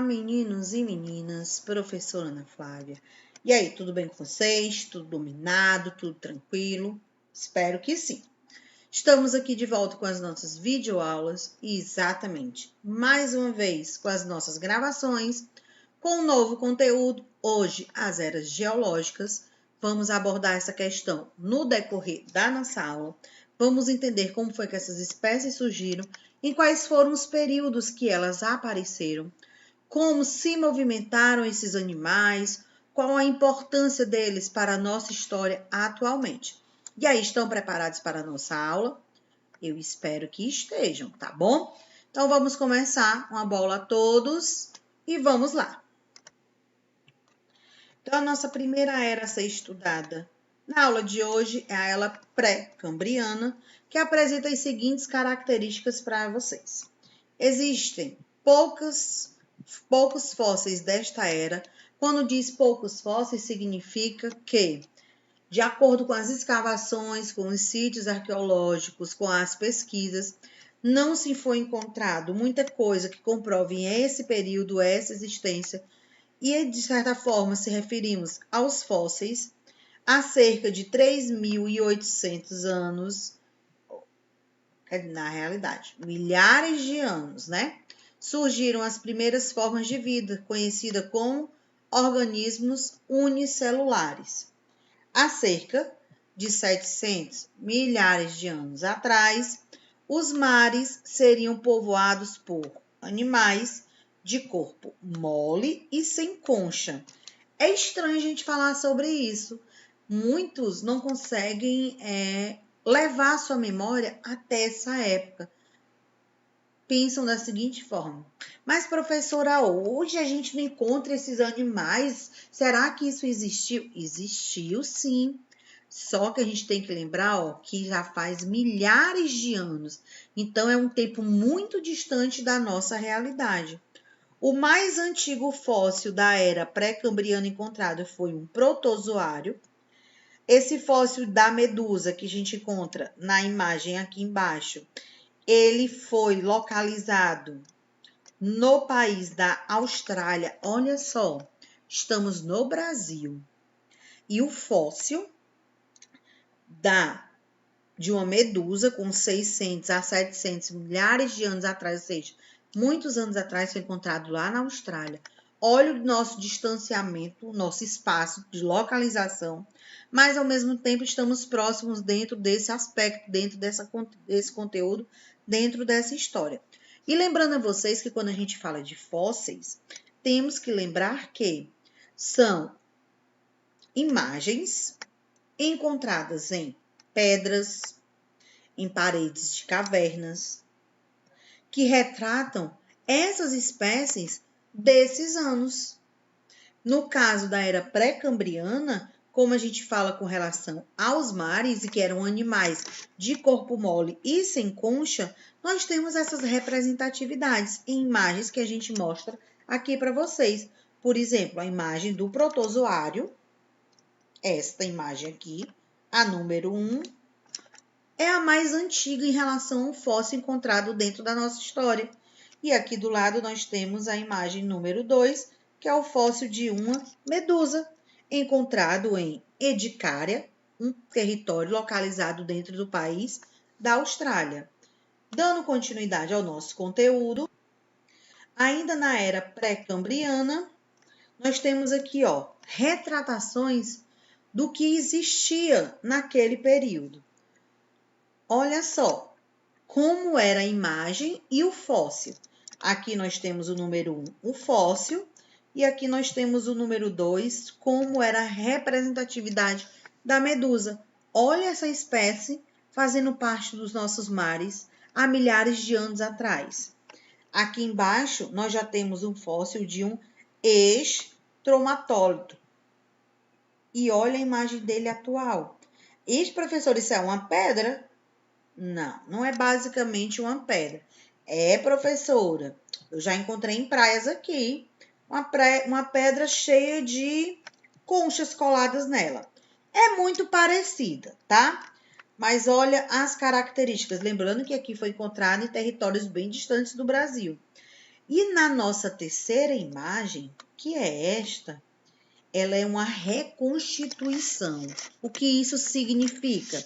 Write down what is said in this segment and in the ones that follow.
Olá, meninos e meninas, professora Ana Flávia. E aí, tudo bem com vocês? Tudo dominado? Tudo tranquilo? Espero que sim. Estamos aqui de volta com as nossas videoaulas e exatamente, mais uma vez, com as nossas gravações, com um novo conteúdo, hoje, as eras geológicas. Vamos abordar essa questão no decorrer da nossa aula. Vamos entender como foi que essas espécies surgiram e quais foram os períodos que elas apareceram, como se movimentaram esses animais, qual a importância deles para a nossa história atualmente. E aí, estão preparados para a nossa aula? Eu espero que estejam, tá bom? Então, vamos começar. Uma bola a todos e vamos lá. Então, a nossa primeira era a ser estudada na aula de hoje é a era pré-cambriana, que apresenta as seguintes características para vocês. Existem poucos fósseis desta era. Quando diz poucos fósseis, significa que, de acordo com as escavações, com os sítios arqueológicos, com as pesquisas, não se foi encontrado muita coisa que comprove esse período, essa existência, e de certa forma se referimos aos fósseis há cerca de 3.800 anos, na realidade, milhares de anos, né? Surgiram as primeiras formas de vida, conhecidas como organismos unicelulares. Há cerca de 700 milhares de anos atrás, os mares seriam povoados por animais de corpo mole e sem concha. É estranho a gente falar sobre isso. Muitos não conseguem levar a sua memória até essa época. Pensam da seguinte forma: mas professora, hoje a gente não encontra esses animais, será que isso existiu? Existiu sim, só que a gente tem que lembrar que já faz milhares de anos, então é um tempo muito distante da nossa realidade. O mais antigo fóssil da era pré-cambriana encontrado foi um protozoário. Esse fóssil da medusa que a gente encontra na imagem aqui embaixo, ele foi localizado no país da Austrália. Olha só, estamos no Brasil. E o fóssil de uma medusa com 600 a 700 milhares de anos atrás, ou seja, muitos anos atrás, foi encontrado lá na Austrália. Olha o nosso distanciamento, o nosso espaço de localização, mas ao mesmo tempo estamos próximos dentro desse aspecto, dentro desse conteúdo, dentro dessa história. E lembrando a vocês que quando a gente fala de fósseis, temos que lembrar que são imagens encontradas em pedras, em paredes de cavernas, que retratam essas espécies desses anos. No caso da era pré-cambriana, como a gente fala com relação aos mares, e que eram animais de corpo mole e sem concha, nós temos essas representatividades em imagens que a gente mostra aqui para vocês. Por exemplo, a imagem do protozoário, esta imagem aqui, a número 1, é a mais antiga em relação ao fóssil encontrado dentro da nossa história. E aqui do lado nós temos a imagem número 2, que é o fóssil de uma medusa, encontrado em Edicária, um território localizado dentro do país da Austrália. Dando continuidade ao nosso conteúdo, ainda na era pré-cambriana, nós temos aqui, retratações do que existia naquele período. Olha só como era a imagem e o fóssil. Aqui nós temos o número 1, o fóssil, e aqui nós temos o número 2, como era a representatividade da medusa. Olha essa espécie fazendo parte dos nossos mares há milhares de anos atrás. Aqui embaixo nós já temos um fóssil de um estromatólito. E olha a imagem dele atual. Isso, professor, isso é uma pedra? Não, não é basicamente uma pedra. É, professora, eu já encontrei em praias aqui uma pedra cheia de conchas coladas nela. É muito parecida, tá? Mas olha as características. Lembrando que aqui foi encontrado em territórios bem distantes do Brasil. E na nossa terceira imagem, que é esta, ela é uma reconstituição. O que isso significa?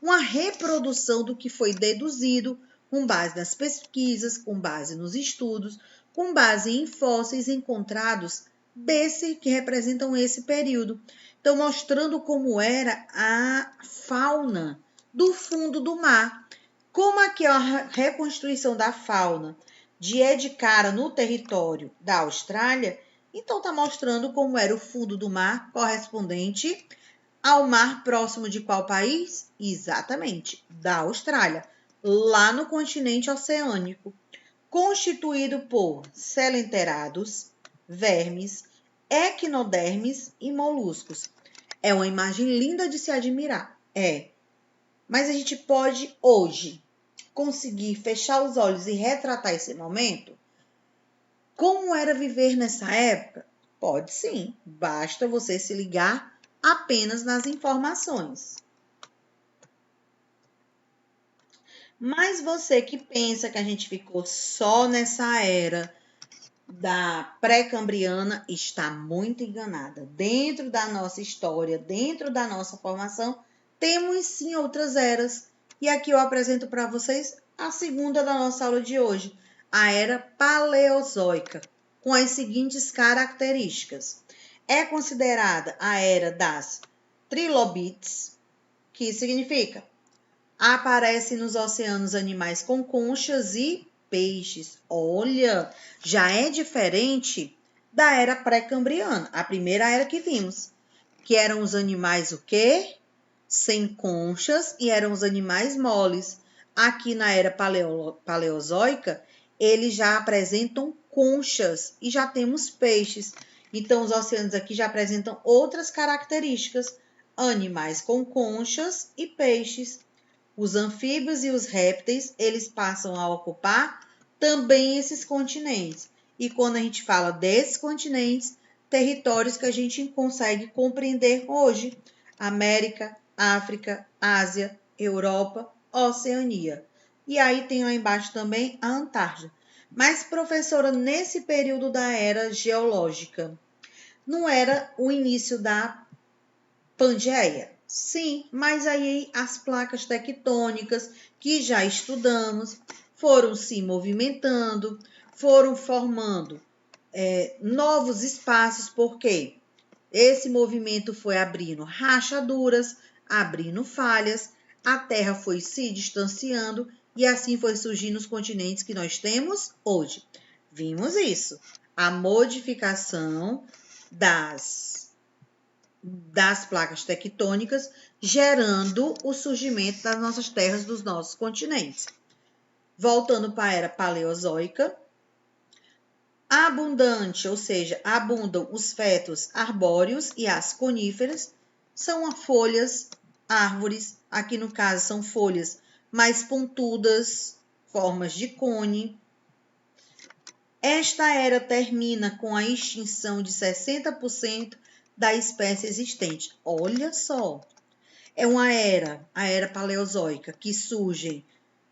Uma reprodução do que foi deduzido com base nas pesquisas, com base nos estudos, com base em fósseis encontrados que representam esse período. Então, mostrando como era a fauna do fundo do mar. Como aqui é a reconstrução da fauna de cara no território da Austrália, então está mostrando como era o fundo do mar correspondente ao mar próximo de qual país? Exatamente, da Austrália, lá no continente oceânico, constituído por selenterados, vermes, equinodermes e moluscos. É uma imagem linda de se admirar, mas a gente pode hoje conseguir fechar os olhos e retratar esse momento? Como era viver nessa época? Pode sim, basta você se ligar apenas nas informações. Mas você que pensa que a gente ficou só nessa era da pré-cambriana está muito enganada. Dentro da nossa história, dentro da nossa formação, temos sim outras eras. E aqui eu apresento para vocês a segunda da nossa aula de hoje, a era paleozoica, com as seguintes características. É considerada a era das trilobites, que significa aparecem nos oceanos animais com conchas e peixes. Olha, já é diferente da era pré-cambriana, a primeira era que vimos, que eram os animais o quê? Sem conchas e eram os animais moles. Aqui na era paleozoica, eles já apresentam conchas e já temos peixes. Então, os oceanos aqui já apresentam outras características, animais com conchas e peixes. Os anfíbios e os répteis, eles passam a ocupar também esses continentes. E quando a gente fala desses continentes, territórios que a gente consegue compreender hoje: América, África, Ásia, Europa, Oceania. E aí tem lá embaixo também a Antártida. Mas, professora, nesse período da era geológica, não era o início da Pangeia? Sim, mas aí as placas tectônicas que já estudamos foram se movimentando, foram formando novos espaços, porque esse movimento foi abrindo rachaduras, abrindo falhas, a Terra foi se distanciando e assim foi surgindo os continentes que nós temos hoje. Vimos isso, a modificação das placas tectônicas, gerando o surgimento das nossas terras, dos nossos continentes. Voltando para a era paleozoica, abundante, ou seja, abundam os fetos arbóreos e as coníferas, são folhas, árvores, aqui no caso são folhas mais pontudas, formas de cone. Esta era termina com a extinção de 60% da espécie existente. Olha só, é uma era, a era paleozoica, que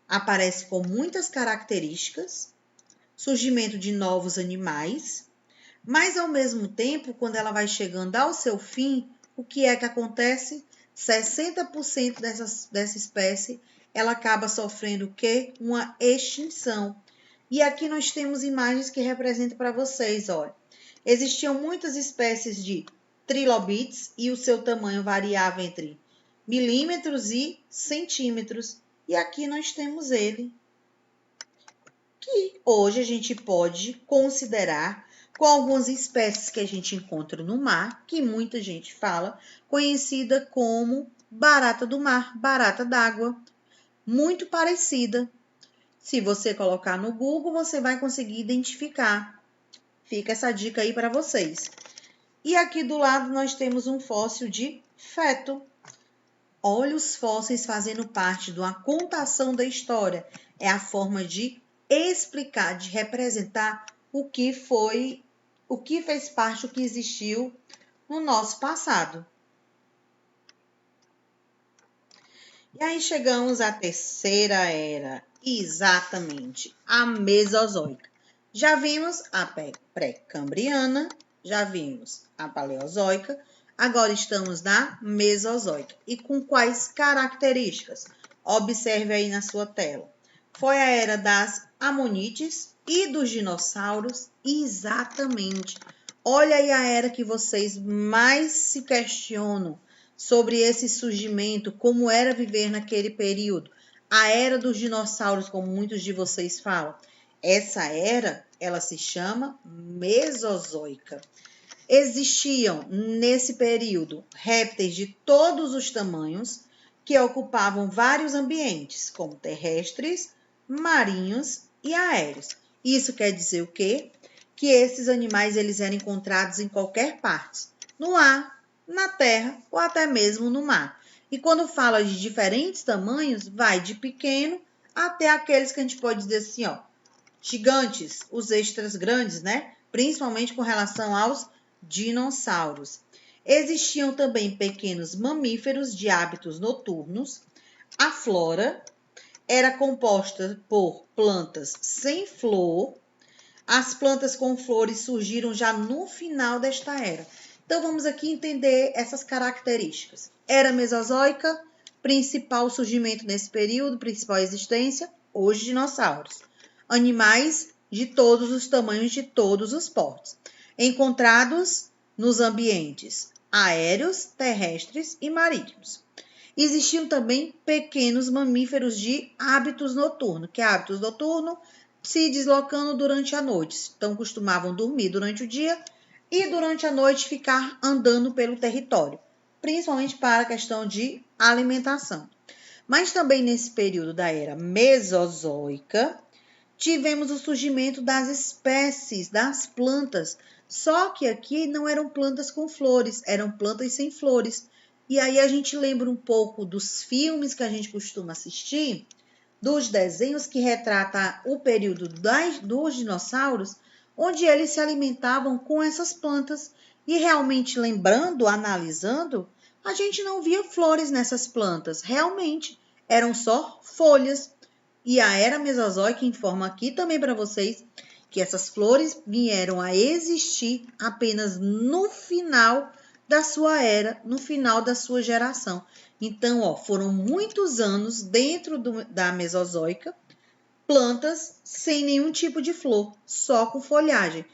aparece com muitas características, surgimento de novos animais, mas ao mesmo tempo, quando ela vai chegando ao seu fim, o que é que acontece? 60% dessa espécie, ela acaba sofrendo o quê? Uma extinção. E aqui nós temos imagens que representam para vocês, olha. Existiam muitas espécies de trilobites e o seu tamanho variava entre milímetros e centímetros. E aqui nós temos ele, que hoje a gente pode considerar com algumas espécies que a gente encontra no mar, que muita gente fala, conhecida como barata do mar, barata d'água, muito parecida. Se você colocar no Google, você vai conseguir identificar. Fica essa dica aí para vocês. E aqui do lado nós temos um fóssil de feto. Olha os fósseis fazendo parte de uma contação da história. É a forma de explicar, de representar o que fez parte, o que existiu no nosso passado. E aí chegamos à terceira era, exatamente, a Mesozoica. Já vimos a pré-cambriana, já vimos a paleozoica, agora estamos na mesozoica. E com quais características? Observe aí na sua tela. Foi a era das amonites e dos dinossauros? Exatamente. Olha aí a era que vocês mais se questionam sobre esse surgimento, como era viver naquele período. A era dos dinossauros, como muitos de vocês falam. Essa era, ela se chama Mesozoica. Existiam, nesse período, répteis de todos os tamanhos que ocupavam vários ambientes, como terrestres, marinhos e aéreos. Isso quer dizer o quê? Que esses animais eles eram encontrados em qualquer parte, no ar, na terra ou até mesmo no mar. E quando fala de diferentes tamanhos, vai de pequeno até aqueles que a gente pode dizer assim, ó, gigantes, os extras grandes, né? Principalmente com relação aos dinossauros. Existiam também pequenos mamíferos de hábitos noturnos. A flora era composta por plantas sem flor. As plantas com flores surgiram já no final desta era. Então vamos aqui entender essas características. Era mesozoica, principal surgimento nesse período, principal existência, hoje dinossauros. Animais de todos os tamanhos, de todos os portes, encontrados nos ambientes aéreos, terrestres e marítimos. Existiam também pequenos mamíferos de hábitos noturnos, que é hábitos noturno, se deslocando durante a noite. Então, costumavam dormir durante o dia e durante a noite ficar andando pelo território, principalmente para a questão de alimentação. Mas também nesse período da era mesozoica, tivemos o surgimento das espécies, das plantas. Só que aqui não eram plantas com flores, eram plantas sem flores. E aí a gente lembra um pouco dos filmes que a gente costuma assistir, dos desenhos que retratam o período dos dinossauros, onde eles se alimentavam com essas plantas. E realmente lembrando, analisando, a gente não via flores nessas plantas. Realmente eram só folhas. E a era mesozoica informa aqui também para vocês que essas flores vieram a existir apenas no final da sua era, no final da sua geração. Então, ó, foram muitos anos dentro da Mesozoica, plantas sem nenhum tipo de flor, só com folhagem.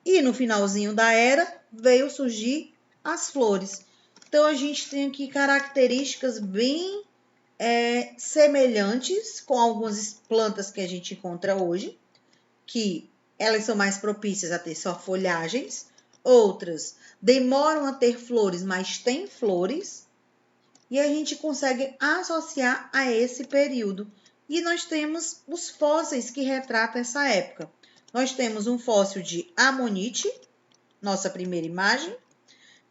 E no finalzinho da era veio surgir as flores. Então, a gente tem aqui características bem semelhantes com algumas plantas que a gente encontra hoje, que elas são mais propícias a ter só folhagens, outras demoram a ter flores, mas têm flores, e a gente consegue associar a esse período. E nós temos os fósseis que retratam essa época. Nós temos um fóssil de amonite, nossa primeira imagem.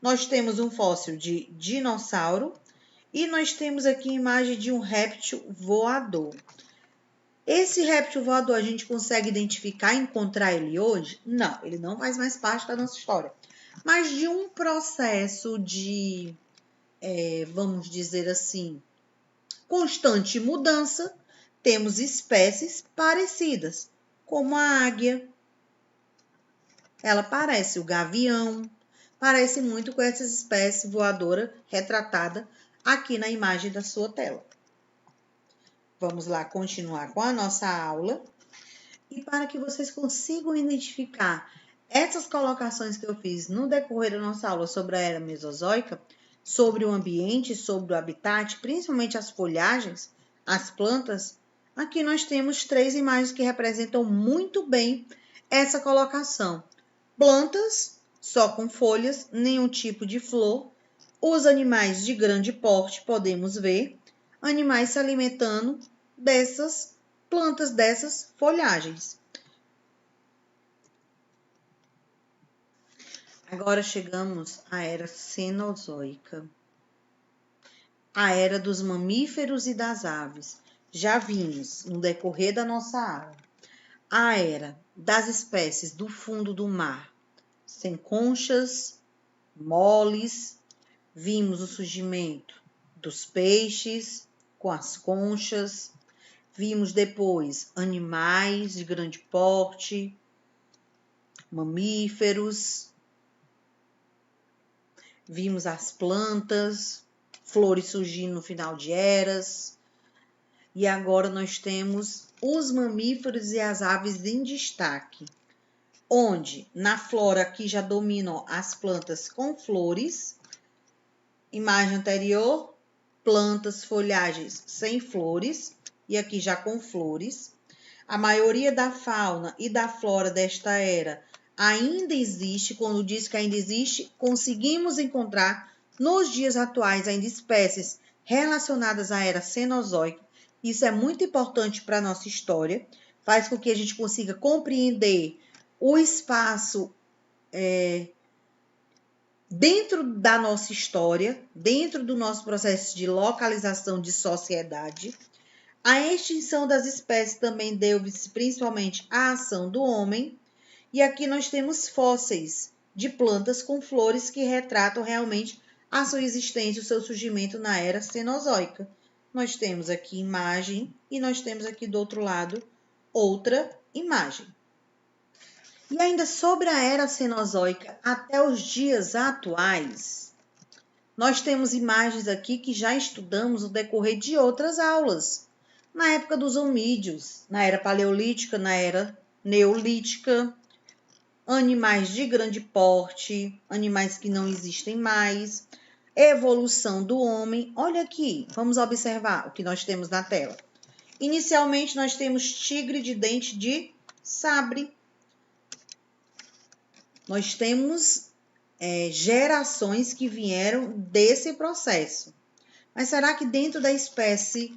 Nós temos um fóssil de dinossauro. E nós temos aqui a imagem de um réptil voador. Esse réptil voador a gente consegue identificar e encontrar ele hoje? Não, ele não faz mais parte da nossa história. Mas de um processo de, vamos dizer assim, constante mudança, temos espécies parecidas, como a águia. Ela parece o gavião, parece muito com essa espécie voadora retratada aqui na imagem da sua tela. Vamos lá continuar com a nossa aula. E para que vocês consigam identificar essas colocações que eu fiz no decorrer da nossa aula sobre a era mesozoica, sobre o ambiente, sobre o habitat, principalmente as folhagens, as plantas, aqui nós temos 3 imagens que representam muito bem essa colocação. Plantas só com folhas, nenhum tipo de flor. Os animais de grande porte, podemos ver, animais se alimentando dessas plantas, dessas folhagens. Agora chegamos à era cenozoica, a era dos mamíferos e das aves. Já vimos no decorrer da nossa aula a era das espécies do fundo do mar, sem conchas, moles. Vimos o surgimento dos peixes com as conchas. Vimos depois animais de grande porte, mamíferos, vimos as plantas, flores surgindo no final de eras, e agora nós temos os mamíferos e as aves em destaque, onde na flora aqui já dominam as plantas com flores, imagem anterior, plantas, folhagens sem flores, e aqui já com flores. A maioria da fauna e da flora desta era ainda existe. Quando diz que ainda existe, conseguimos encontrar nos dias atuais ainda espécies relacionadas à era Cenozoica. Isso é muito importante para a nossa história, faz com que a gente consiga compreender o espaço dentro da nossa história, dentro do nosso processo de localização de sociedade. A extinção das espécies também deu-se principalmente à ação do homem. E aqui nós temos fósseis de plantas com flores que retratam realmente a sua existência, o seu surgimento na era Cenozoica. Nós temos aqui imagem e nós temos aqui do outro lado outra imagem. E ainda sobre a era Cenozoica até os dias atuais, nós temos imagens aqui que já estudamos no decorrer de outras aulas. Na época dos homídeos, na era paleolítica, na era neolítica, animais de grande porte, animais que não existem mais, evolução do homem. Olha aqui, vamos observar o que nós temos na tela. Inicialmente, nós temos tigre de dente de sabre. Nós temos gerações que vieram desse processo. Mas será que dentro da espécie,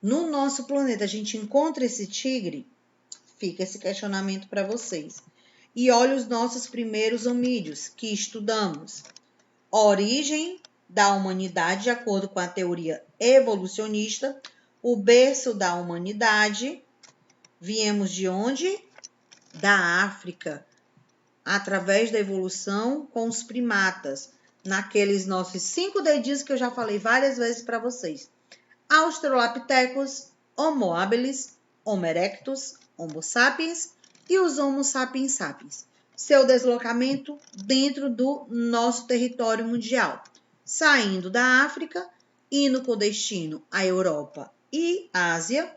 no nosso planeta, a gente encontra esse tigre? Fica esse questionamento para vocês. E olha os nossos primeiros homídeos que estudamos. Origem da humanidade, de acordo com a teoria evolucionista, o berço da humanidade. Viemos de onde? Da África, através da evolução com os primatas, naqueles nossos 5 dedinhos que eu já falei várias vezes para vocês. Australopithecus, Homo habilis, Homo erectus, Homo sapiens e os Homo sapiens sapiens. Seu deslocamento dentro do nosso território mundial, saindo da África, indo com destino à Europa e Ásia,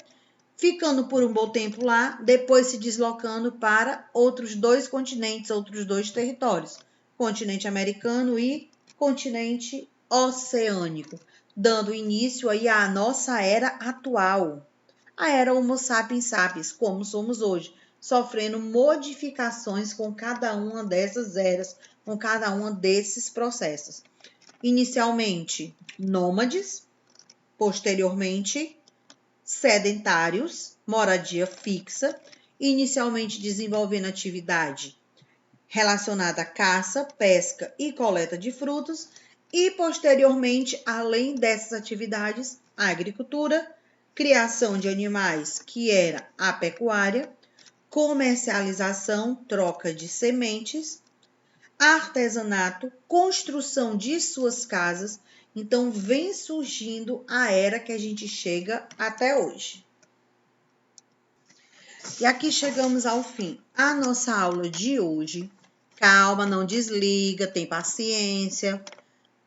ficando por um bom tempo lá, depois se deslocando para outros 2 continentes, outros 2 territórios, continente americano e continente oceânico, dando início aí à nossa era atual, a era Homo sapiens sapiens, como somos hoje, sofrendo modificações com cada uma dessas eras, com cada uma desses processos. Inicialmente, nômades, posteriormente, sedentários, moradia fixa, inicialmente desenvolvendo atividade relacionada à caça, pesca e coleta de frutos, e posteriormente, além dessas atividades, a agricultura, criação de animais, que era a pecuária, comercialização, troca de sementes, artesanato, construção de suas casas. Então, vem surgindo a era que a gente chega até hoje. E aqui chegamos ao fim. A nossa aula de hoje. Calma, não desliga, tem paciência.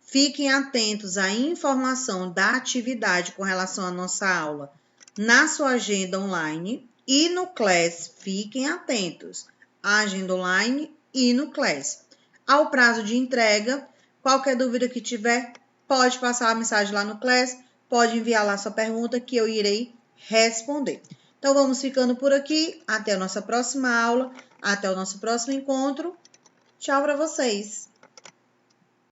Fiquem atentos à informação da atividade com relação à nossa aula na sua agenda online e no Class. Fiquem atentos à agenda online e no Class. Ao prazo de entrega, qualquer dúvida que tiver, pode passar a mensagem lá no Class, pode enviar lá sua pergunta que eu irei responder. Então, vamos ficando por aqui. Até a nossa próxima aula, até o nosso próximo encontro. Tchau para vocês!